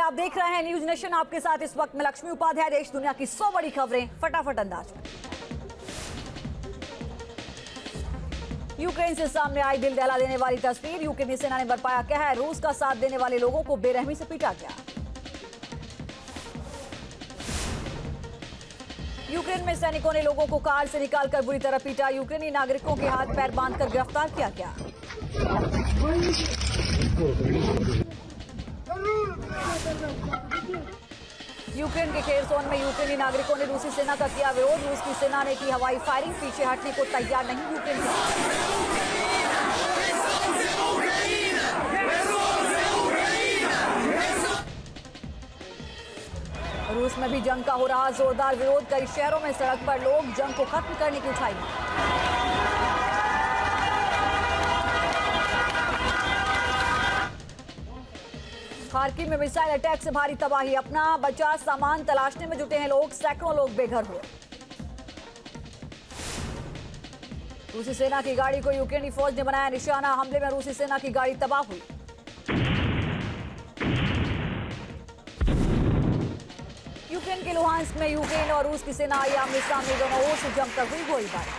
आप देख रहे हैं न्यूज नेशन। आपके साथ इस वक्त मैं लक्ष्मी उपाध्याय। देश दुनिया की 100 बड़ी खबरें फटाफट अंदाज में। यूक्रेन से सामने आई दिल दहला देने वाली तस्वीर। यूक्रेनी सेना ने बरपाया कहर। रूस का साथ देने वाले लोगों को बेरहमी से पीटा गया। यूक्रेन में सैनिकों ने लोगों को कार से निकालकर बुरी तरह पीटा। यूक्रेनी नागरिकों के हाथ पैर बांधकर गिरफ्तार किया गया। यूक्रेन के खेरसोन में यूक्रेनी नागरिकों ने रूसी सेना का किया विरोध। रूस की सेना ने की हवाई फायरिंग। पीछे हटने को तैयार नहीं यूक्रेन रूस में भी जंग का हो रहा जोरदार विरोध। कई शहरों में सड़क पर लोग जंग को खत्म करने की उठाई मांग। खार्किव में मिसाइल अटैक से भारी तबाही। अपना बचा सामान तलाशने में जुटे हैं लोग। सैकड़ों लोग बेघर हुए। रूसी सेना की गाड़ी को यूक्रेनी फौज ने बनाया निशाना। हमले में रूसी सेना की गाड़ी तबाह हुई। यूक्रेन के लुहांस्क में यूक्रेन और रूस की सेना आई आमने सामने। दोनों ओर से जमकर हुई गोलीबारी।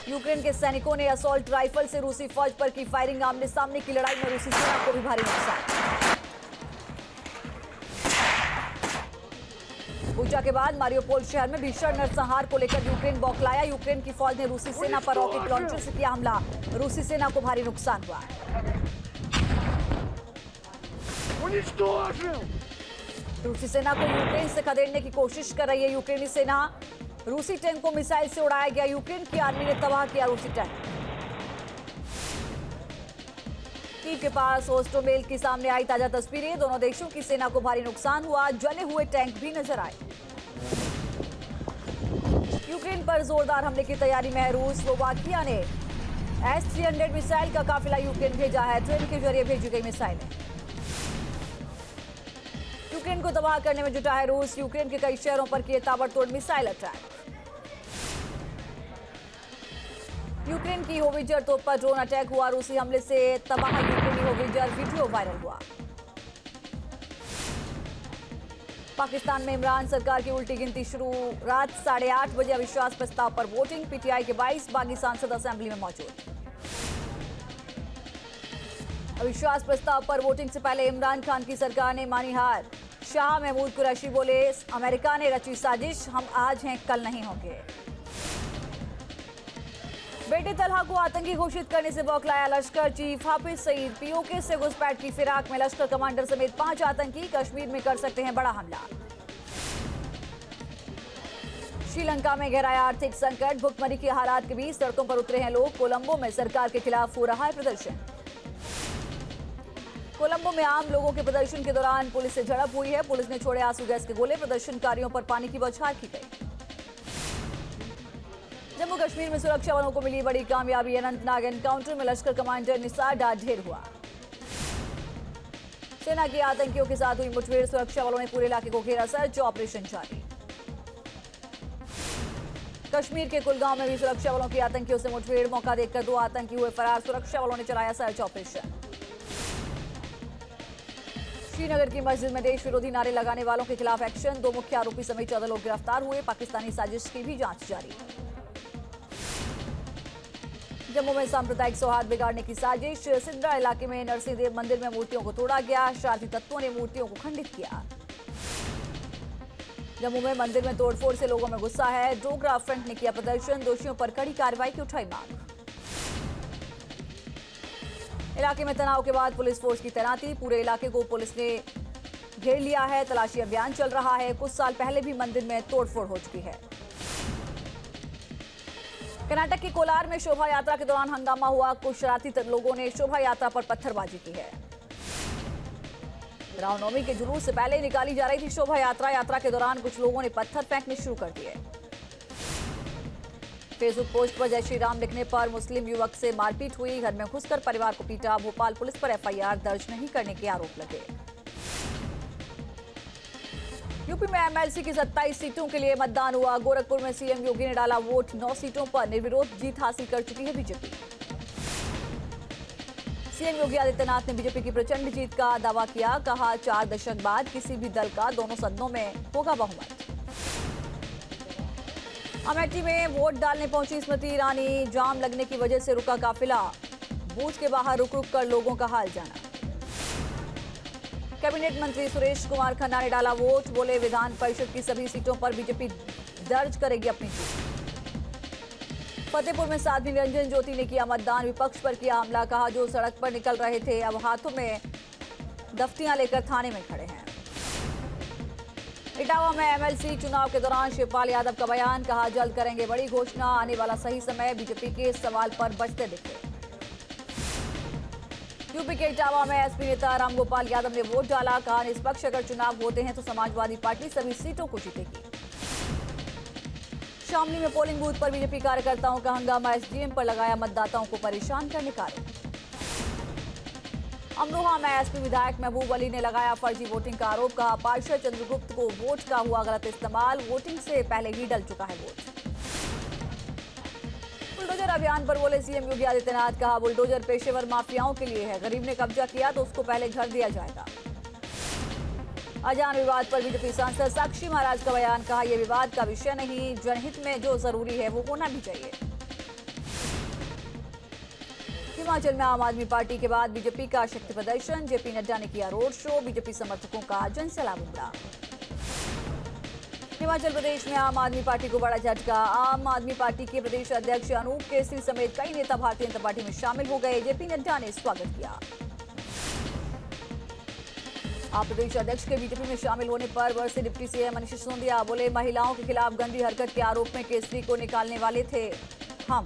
यूक्रेन के सैनिकों ने असॉल्ट राइफल से रूसी फौज पर की फायरिंग। आमने सामने की लड़ाई में रूसी सेना को भी भारी नुकसान। बूचा के बाद मारियोपोल शहर में भीषण नरसंहार को लेकर यूक्रेन बौखलाया। यूक्रेन की फौज ने रूसी सेना पर रॉकेट लॉन्चर से किया हमला। रूसी सेना को भारी नुकसान हुआ। रूसी सेना को यूक्रेन से खदेड़ने की कोशिश कर रही है यूक्रेनी सेना। रूसी टैंक को मिसाइल से उड़ाया गया। यूक्रेन की आर्मी ने तबाह किया रूसी टैंक। कीव के पास होस्टोमेल की सामने आई ताजा तस्वीरें। दोनों देशों की सेना को भारी नुकसान हुआ। जले हुए टैंक भी नजर आए। यूक्रेन पर जोरदार हमले की तैयारी में है रूस। स्लोवाकिया ने S-300 मिसाइल का काफिला यूक्रेन भेजा है। ट्रेन के जरिए भेजी गई मिसाइलें। यूक्रेन को तबाह करने में जुटा है रूस। यूक्रेन के कई शहरों पर किए ताबड़तोड़ मिसाइल अटैक। यूक्रेन की होविजर तोप पर ड्रोन अटैक हुआ। रूसी हमले से तबाह यूक्रेनी होविजर वीडियो वायरल हुआ। पाकिस्तान में इमरान सरकार की उल्टी गिनती शुरू। रात 8:30 बजे अविश्वास प्रस्ताव पर वोटिंग। पीटीआई के 22 बागी सांसद असेंबली में मौजूद। अविश्वास प्रस्ताव पर वोटिंग से पहले इमरान खान की सरकार ने मानी हार। शाह महमूद कुरैशी बोले, अमेरिका ने रची साजिश। हम आज हैं कल नहीं होंगे। बेटे तलहा को आतंकी घोषित करने से बौखलाया लश्कर चीफ हाफिज सईद। पीओके से घुसपैठ की फिराक में लश्कर कमांडर समेत 5 आतंकी कश्मीर में कर सकते हैं बड़ा हमला। श्रीलंका में गहराया आर्थिक संकट। भुखमरी के हालात के बीच सड़कों पर उतरे हैं लोग। कोलंबो में सरकार के खिलाफ हो रहा है प्रदर्शन। कोलंबो में आम लोगों के प्रदर्शन के दौरान पुलिस से झड़प हुई है। पुलिस ने छोड़े आंसू गैस के गोले। प्रदर्शनकारियों पर पानी की बौछार की गई। जम्मू कश्मीर में सुरक्षा बलों को मिली बड़ी कामयाबी। अनंतनाग एनकाउंटर में लश्कर कमांडर निसार डार ढेर हुआ। सेना के आतंकियों के साथ हुई मुठभेड़। सुरक्षा बलों ने पूरे इलाके को घेरा। सर्च ऑपरेशन जारी। कश्मीर के कुलगांव में भी सुरक्षा बलों की आतंकियों से मुठभेड़। मौका देखकर 2 आतंकी हुए फरार। सुरक्षा बलों ने चलाया सर्च ऑपरेशन। श्रीनगर की मस्जिद में देश विरोधी नारे लगाने वालों के खिलाफ एक्शन। 2 मुख्य आरोपी समेत 14 लोग गिरफ्तार हुए। पाकिस्तानी साजिश की भी जांच जारी। जम्मू में सांप्रदायिक सौहार्द बिगाड़ने की साजिश। सिंधरा इलाके में नरसिंह देव मंदिर में मूर्तियों को तोड़ा गया। शरारती तत्वों ने मूर्तियों को खंडित किया। जम्मू में मंदिर में तोड़फोड़ से लोगों में गुस्सा है। डोगरा फ्रंट ने किया प्रदर्शन। दोषियों पर कड़ी कार्रवाई की उठाई मांग। इलाके में तनाव के बाद पुलिस फोर्स की तैनाती। पूरे इलाके को पुलिस ने घेर लिया है। तलाशी अभियान चल रहा है। कुछ साल पहले भी मंदिर में तोड़फोड़ हो चुकी है। कर्नाटक के कोलार में शोभा यात्रा के दौरान हंगामा हुआ। कुछ शरारती लोगों ने शोभा यात्रा पर पत्थरबाजी की है। रामनवमी के जुलूस से पहले निकाली जा रही थी शोभा यात्रा। यात्रा के दौरान कुछ लोगों ने पत्थर फेंकने शुरू कर दिए। फेसबुक पोस्ट पर जय श्री राम लिखने पर मुस्लिम युवक से मारपीट हुई। घर में घुसकर परिवार को पीटा। भोपाल पुलिस पर एफआईआर दर्ज नहीं करने के आरोप लगे। यूपी में एमएलसी की 27 सीटों के लिए मतदान हुआ। गोरखपुर में सीएम योगी ने डाला वोट। 9 सीटों पर निर्विरोध जीत हासिल कर चुकी है बीजेपी। सीएम योगी आदित्यनाथ ने बीजेपी की प्रचंड जीत का दावा किया। कहा 4 दशक बाद किसी भी दल का दोनों सदनों में होगा बहुमत। अमेठी में वोट डालने पहुंची स्मृति ईरानी। जाम लगने की वजह से रुका काफिला। बूथ के बाहर रुक रुक कर लोगों का हाल जाना। कैबिनेट मंत्री सुरेश कुमार खन्ना ने डाला वोट। बोले विधान परिषद की सभी सीटों पर बीजेपी दर्ज करेगी अपनी जीत। फतेहपुर में साध्वी निरंजन ज्योति ने किया मतदान। विपक्ष पर किया हमला। कहा जो सड़क पर निकल रहे थे अब हाथों में दफ्तियां लेकर थाने में खड़े हैं। इटावा में एमएलसी चुनाव के दौरान शिवपाल यादव का बयान। कहा जल्द करेंगे बड़ी घोषणा। आने वाला सही समय बीजेपी के इस सवाल पर बचते दिखे। यूपी के इटावा में एसपी नेता रामगोपाल यादव ने वोट डाला। कहा निष्पक्ष अगर चुनाव होते हैं तो समाजवादी पार्टी सभी सीटों को जीतेगी। शामली में पोलिंग बूथ पर बीजेपी कार्यकर्ताओं का हंगामा। एसडीएम पर लगाया मतदाताओं को परेशान करने का आरोप। अमरोहा में एसपी विधायक महबूब अली ने लगाया फर्जी वोटिंग का आरोप। कहा पार्षद चंद्रगुप्त को वोट का हुआ गलत इस्तेमाल। वोटिंग से पहले ही डल चुका है वोट। बुलडोजर अभियान पर बोले सीएम योगी आदित्यनाथ। कहा बुलडोजर पेशेवर माफियाओं के लिए है। गरीब ने कब्जा किया तो उसको पहले घर दिया जाएगा। अजान विवाद पर बीजेपी सांसद साक्षी महाराज का बयान। कहा यह विवाद का विषय नहीं, जनहित में जो जरूरी है वो होना भी चाहिए। हिमाचल में आम आदमी पार्टी के बाद बीजेपी का शक्ति प्रदर्शन। जेपी नड्डा ने किया रोड शो। बीजेपी समर्थकों का जनसैलाब उमड़ा। हिमाचल प्रदेश में आम आदमी पार्टी को बड़ा झटका। आम आदमी पार्टी के प्रदेश अध्यक्ष अनूप केसरी समेत कई नेता भारतीय जनता पार्टी में शामिल हो गए। जेपी नड्डा ने स्वागत किया। आप प्रदेश अध्यक्ष के बीजेपी में शामिल होने पर बरसे डिप्टी सीएम मनीष सिसोदिया। बोले महिलाओं के खिलाफ गंदी हरकत के आरोप में केसरी को निकालने वाले थे हम।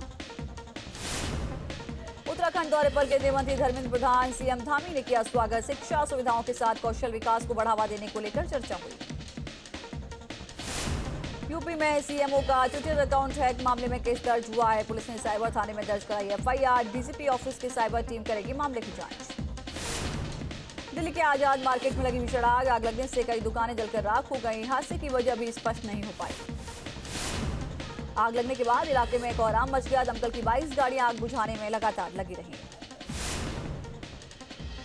उत्तराखंड दौरे पर केंद्रीय मंत्री धर्मेंद्र प्रधान। सीएम धामी ने किया स्वागत। शिक्षा सुविधाओं के साथ कौशल विकास को बढ़ावा देने को लेकर चर्चा हुई। यूपी में सीएमओ का ट्विटर अकाउंट हैक मामले में केस दर्ज हुआ है। पुलिस ने साइबर थाने में दर्ज कराई एफआईआर। डीजीपी ऑफिस की साइबर टीम करेगी मामले की जांच। दिल्ली के आजाद मार्केट में लगी भीषण आग। आग लगने से कई दुकानें जलकर राख हो गई। हादसे की वजह अभी स्पष्ट नहीं हो पाई। आग लगने के बाद इलाके में कोहराम मच गया। दमकल की 22 गाड़ियां आग बुझाने में लगातार लगी रहीं।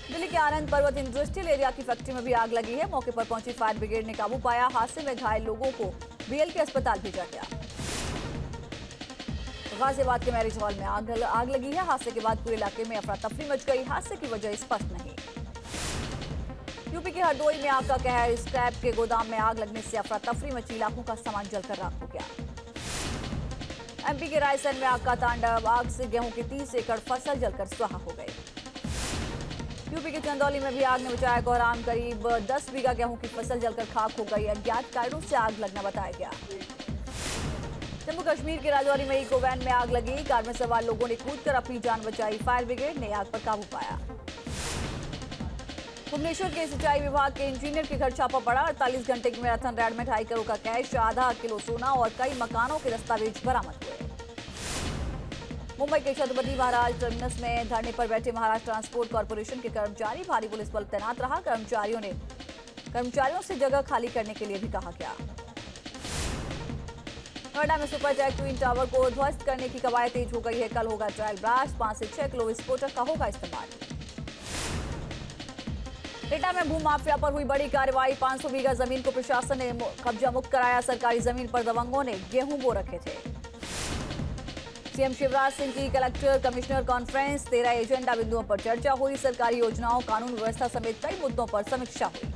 दिल्ली के आनंद पर्वत इंडस्ट्रियल एरिया की फैक्ट्री में भी आग लगी है। मौके पर पहुंची फायर ब्रिगेड ने काबू पाया। हादसे में घायल लोगों को बीएल के अस्पताल भेजा गया। गाजियाबाद के मैरिज हॉल में आग लगी है। हादसे के बाद पूरे इलाके में अफरा तफरी मच गई। हादसे की वजह स्पष्ट नहीं। यूपी के हरदोई में आग का कहर। स्क्रैप के गोदाम में आग लगने से अफरा तफरी मची। लाखों का सामान जलकर राख हो गया। एमपी के रायसेन में आग का तांडव। आग से गेहूं की 30 एकड़ फसल जलकर स्वाहा हो गई। यूपी के चंदौली में भी आग ने मचाया कोहराम। करीब 10 बीघा गेहूं की फसल जलकर खाक हो गई। अज्ञात कारणों से आग लगना बताया गया। जम्मू कश्मीर के राजौरी में इको वैन में आग लगी। कार में सवार लोगों ने कूदकर अपनी जान बचाई। फायर ब्रिगेड ने आग पर काबू पाया। भुवनेश्वर के सिंचाई विभाग के इंजीनियर के घर छापा पड़ा। 48 घंटे की मैराथन रैड में 2.5 करोड़ का कैश, आधा किलो सोना और कई मकानों के दस्तावेज बरामद हुए। मुंबई के छत्रपति महाराज टर्मिनस में धरने पर बैठे महाराष्ट्र ट्रांसपोर्ट कॉर्पोरेशन के कर्मचारी। भारी पुलिस बल तैनात रहा। कर्मचारियों से जगह खाली करने के लिए भी कहा गया। नोएडा में सुपरटेक ट्विन टावर को ध्वस्त करने की कवायद तेज हो गई है। कल होगा ट्रायल ब्लास्ट। 5 से 6 किलो विस्फोटक का होगा इस्तेमाल। एटा में भूमाफिया पर हुई बड़ी कार्रवाई। 500 बीघा जमीन को प्रशासन ने कब्जा मुक्त कराया। सरकारी जमीन पर दबंगों ने गेहूं बो रखे थे। सीएम शिवराज सिंह की कलेक्टर कमिश्नर कॉन्फ्रेंस। 13 एजेंडा बिंदुओं पर चर्चा हुई। सरकारी योजनाओं, कानून व्यवस्था समेत कई मुद्दों पर समीक्षा हुई।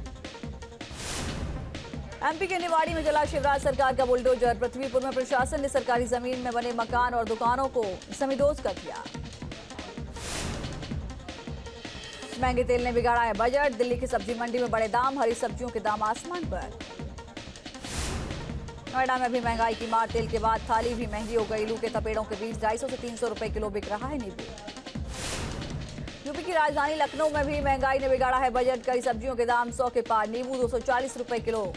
एमपी के निवाड़ी में जला शिवराज सरकार का बुलडोजर। पृथ्वीपुर में प्रशासन ने सरकारी जमीन में बने मकान और दुकानों को समीदोज कर दिया। महंगे तेल ने बिगाड़ा है बजट। दिल्ली की सब्जी मंडी में बड़े दाम। हरी सब्जियों के दाम आसमान पर। नोएडा में भी महंगाई की मार। तेल के बाद थाली भी महंगी हो गई। लू के थपेड़ों के बीच 250 से 300 रुपए किलो बिक रहा है नींबू। यूपी की राजधानी लखनऊ में भी महंगाई ने बिगाड़ा है बजट। कई सब्जियों के दाम 100 के पार। नींबू 240 रुपए किलो।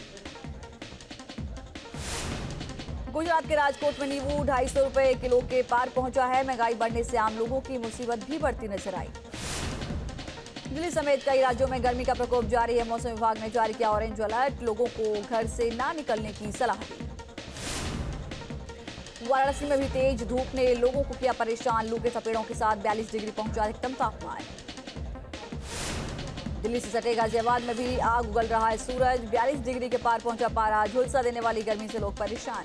गुजरात के राजकोट में नींबू 250 रुपए किलो के पार पहुंचा है। महंगाई बढ़ने से आम लोगों की मुसीबत भी बढ़ती नजर आई। दिल्ली समेत कई राज्यों में गर्मी का प्रकोप जारी है। मौसम विभाग ने जारी किया ऑरेंज अलर्ट। लोगों को घर से ना निकलने की सलाह दी। वाराणसी में भी तेज धूप ने लोगों को किया परेशान। लू के थपेड़ों के साथ 42 डिग्री पहुंचा अधिकतम तापमान। दिल्ली से सटे गाजियाबाद में भी आग उगल रहा है सूरज। 42 डिग्री के पार पहुंचा पारा। झुलसा देने वाली गर्मी से लोग परेशान।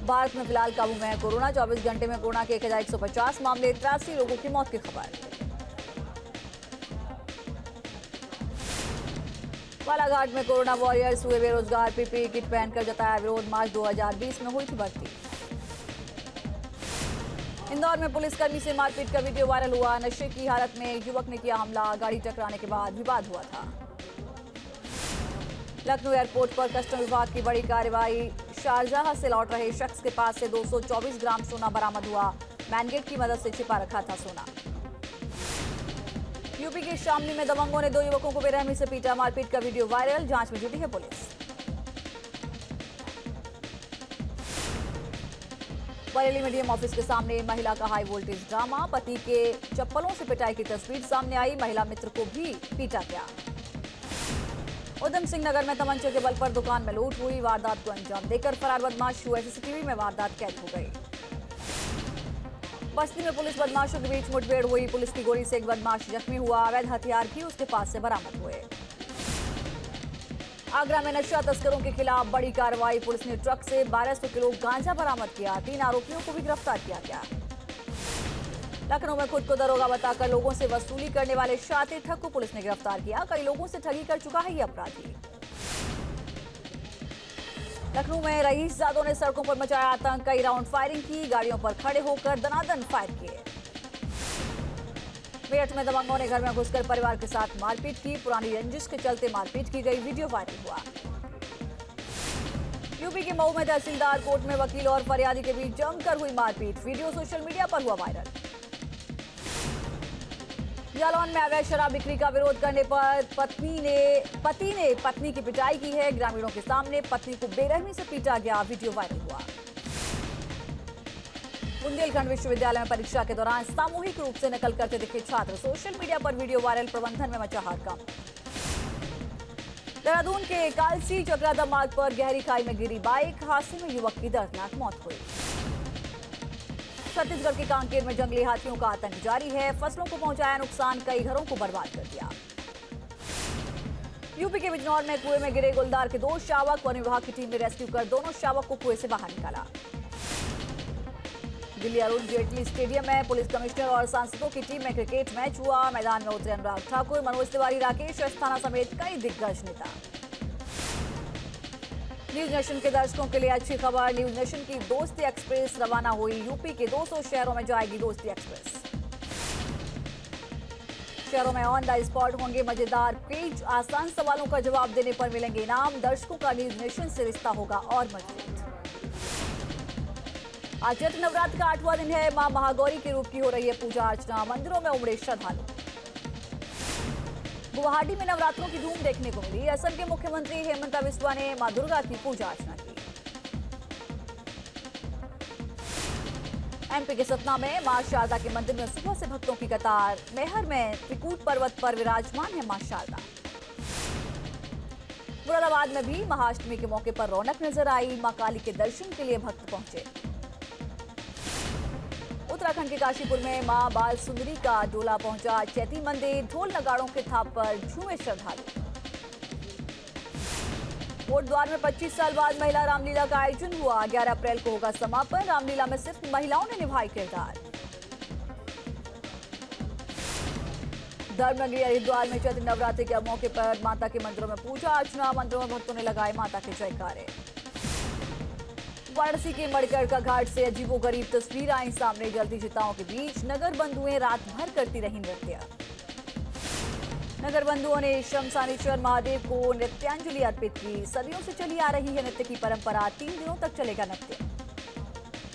भारत में फिलहाल काबू में है कोरोना। 24 घंटे में कोरोना के 1150 मामले, 83 लोगों की मौत की खबर। बालाघाट में कोरोना वॉरियर्स हुए बेरोजगार। पीपीई किट पहनकर जताया विरोध। मार्च 2020 में हुई थी भर्ती। इंदौर में पुलिसकर्मी से मारपीट का वीडियो वायरल हुआ। नशे की हालत में एक युवक ने किया हमला। गाड़ी टकराने के बाद विवाद हुआ था। लखनऊ एयरपोर्ट पर कस्टम विभाग की बड़ी कार्रवाई। शारजाह से लौट रहे शख्स के पास से 224 ग्राम सोना बरामद हुआ। मैनगेट की मदद से छिपा रखा था सोना। यूपी के शामली में दबंगों ने 2 युवकों को बेरहमी से पीटा। मारपीट का वीडियो वायरल। जांच में जुटी है पुलिस। बरेली में डीएम ऑफिस के सामने महिला का हाई वोल्टेज ड्रामा। पति के चप्पलों से पिटाई की तस्वीर सामने आई। महिला मित्र को भी पीटा गया। उधम सिंह नगर में तमंचे के बल पर दुकान में लूट हुई। वारदात को अंजाम देकर फरार बदमाश हुए। सीसीटीवी में वारदात कैद हो गई। बस्ती में पुलिस बदमाशों के बीच मुठभेड़ हुई। पुलिस की गोली से एक बदमाश जख्मी हुआ। अवैध हथियार भी उसके पास से बरामद हुए। आगरा में नशा तस्करों के खिलाफ बड़ी कार्रवाई। पुलिस ने ट्रक से 1200 किलो गांजा बरामद किया। 3 आरोपियों को भी गिरफ्तार किया गया। लखनऊ में खुद को दरोगा बताकर लोगों से वसूली करने वाले शातिर ठग को पुलिस ने गिरफ्तार किया। कई लोगों से ठगी कर चुका है ये अपराधी। लखनऊ में रईसजादों ने सड़कों पर मचाया आतंक। कई राउंड फायरिंग की। गाड़ियों पर खड़े होकर दनादन फायर किए। मेरठ में दबंगों ने घर में घुसकर परिवार के साथ मारपीट की। पुरानी रंजिश के चलते मारपीट की गई। वीडियो वायरल हुआ। यूपी के मऊ में तहसीलदार कोर्ट में वकील और फरियादी के बीच जमकर हुई मारपीट। वीडियो सोशल मीडिया पर हुआ वायरल। जालौन में अवैध शराब बिक्री का विरोध करने पर पति ने पत्नी की पिटाई की है। ग्रामीणों के सामने पत्नी को बेरहमी से पीटा गया। वीडियो वायरल हुआ। बुंदेलखंड विश्वविद्यालय में परीक्षा के दौरान सामूहिक रूप से नकल करते दिखे छात्र। सोशल मीडिया पर वीडियो वायरल। प्रबंधन में मचा हड़कंप। देहरादून के कालसी चक्रादा मार्ग पर गहरी खाई में गिरी बाइक। हादसे में युवक की दर्दनाक मौत हुई। छत्तीसगढ़ के कांकेर में जंगली हाथियों का आतंक जारी है। फसलों को पहुंचाया नुकसान। कई घरों को बर्बाद कर दिया। यूपी के बिजनौर में कुएं में गिरे गुलदार के 2 शावक। वन विभाग की टीम ने रेस्क्यू कर दोनों शावक को कुएं से बाहर निकाला। दिल्ली अरुण जेटली स्टेडियम में पुलिस कमिश्नर और सांसदों की टीम में क्रिकेट मैच हुआ। मैदान में उतरे अनुराग ठाकुर, मनोज तिवारी, राकेश अस्थाना समेत कई दिग्गज नेता। न्यूज नेशन के दर्शकों के लिए अच्छी खबर। न्यूज नेशन की दोस्ती एक्सप्रेस रवाना हुई। यूपी के 200 शहरों में जाएगी दोस्ती एक्सप्रेस। शहरों में ऑन द स्पॉट होंगे मजेदार क्विज। आसान सवालों का जवाब देने पर मिलेंगे इनाम। दर्शकों का न्यूज नेशन से रिश्ता होगा और मजबूत। आज चैत्र नवरात्र का 8वां दिन है। मां महागौरी के रूप की हो रही है पूजा अर्चना। मंदिरों में उमड़े श्रद्धालु। गुवाहाटी में नवरात्रों की धूम देखने को मिली। असम के मुख्यमंत्री हेमंता बिस्वा ने मां दुर्गा की पूजा अर्चना की। एमपी के सतना में मां शारदा के मंदिर में सुबह से भक्तों की कतार। मैहर में त्रिकूट पर्वत पर विराजमान है मां शारदा। मुरादाबाद में भी महाअष्टमी के मौके पर रौनक नजर आई। मां काली के दर्शन के लिए भक्त पहुंचे। उत्तराखंड के काशीपुर में मां बाल सुंदरी का डोला पहुंचा। चैती मंदिर। ढोल नगाड़ों के थाप पर झूमे श्रद्धालु। कोट द्वार में 25 साल बाद महिला रामलीला का आयोजन हुआ। 11 अप्रैल को होगा समापन। रामलीला में सिर्फ महिलाओं ने निभाई किरदार। धर्मनगरी हरिद्वार में चैत्र नवरात्रि के मौके पर माता के मंदिरों में पूजा अर्चना। मंदिरों में भक्तों ने लगाए माता के जयकारे। वाराणसी के मणिकर्ण का घाट से अजीबोगरीब तस्वीर आई सामने। जलती चिताओं के बीच नगर बंधुएं रात भर करती रही नृत्य। नगर बंधुओं ने शमशानेश्वर महादेव को नृत्यांजलि अर्पित की। सदियों से चली आ रही है नृत्य की परंपरा। 3 दिनों तक चलेगा नृत्य।